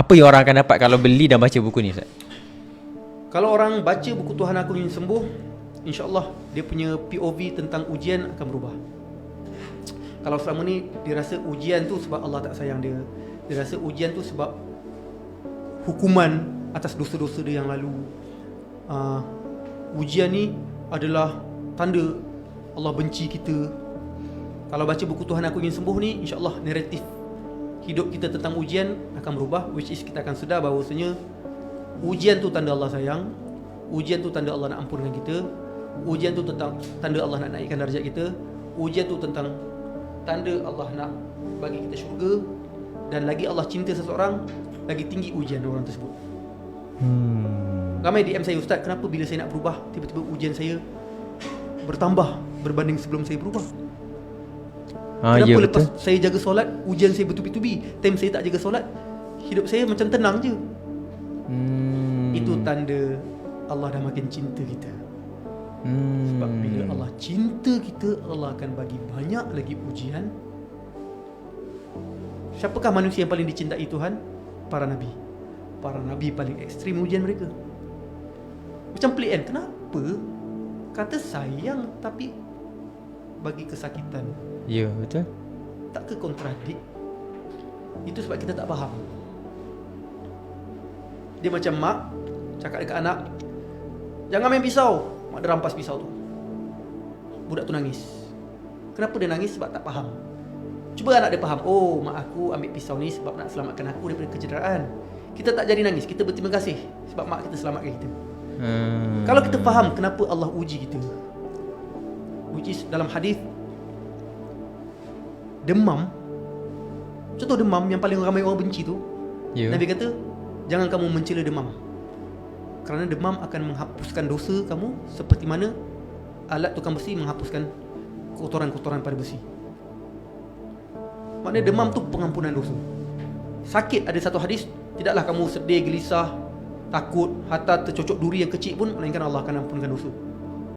Apa yang orang akan dapat kalau beli dan baca buku ni, Ustaz? Kalau orang baca buku Tuhan Aku Ingin Sembuh, InsyaAllah dia punya POV tentang ujian akan berubah. Kalau selama ni dia rasa ujian tu sebab Allah tak sayang dia, dia rasa ujian tu sebab hukuman atas dosa-dosa dia yang lalu, ujian ni adalah tanda Allah benci kita. Kalau baca buku Tuhan Aku Ingin Sembuh ni, InsyaAllah naratif hidup kita tentang ujian akan berubah. Which is kita akan sedar bahawasanya ujian tu tanda Allah sayang, ujian tu tanda Allah nak ampunkan kita, ujian tu tentang tanda Allah nak naikkan darjat kita, ujian tu tentang tanda Allah nak bagi kita syurga. Dan lagi Allah cinta seseorang, lagi tinggi ujian orang tersebut. Ramai DM saya, Ustaz, kenapa bila saya nak berubah, tiba-tiba ujian saya bertambah berbanding sebelum saya berubah? Kenapa ya, lepas betul. saya jaga solat, ujian saya bertubi-tubi, time saya tak jaga solat, hidup saya macam tenang je. Itu tanda Allah dah makin cinta kita. Sebab bila Allah cinta kita, Allah akan bagi banyak lagi ujian. Siapakah manusia yang paling dicintai Tuhan? Para Nabi. Para Nabi paling ekstrim ujian mereka. Macam pelik kan? Kenapa kata sayang tapi bagi kesakitan? Ya, betul. Tak ke kontradik? Itu sebab kita tak faham. Dia macam mak cakap dekat anak, jangan main pisau. Mak dia rampas pisau tu. Budak tu nangis. Kenapa dia nangis? Sebab tak faham. Cuba anak dia faham, oh mak aku ambil pisau ni sebab nak selamatkan aku daripada kecederaan. Kita tak jadi nangis, kita berterima kasih sebab mak kita selamatkan kita. Kalau kita faham kenapa Allah uji kita, which is dalam hadis demam, contoh demam yang paling ramai orang benci tu, Nabi kata jangan kamu mencela demam, kerana demam akan menghapuskan dosa kamu seperti mana alat tukang besi menghapuskan kotoran-kotoran pada besi. Maknanya demam tu pengampunan dosa. Sakit, ada satu hadis, tidaklah kamu sedih, gelisah, takut, hatta tercocok duri yang kecil pun, melainkan Allah akan ampunkan dosa.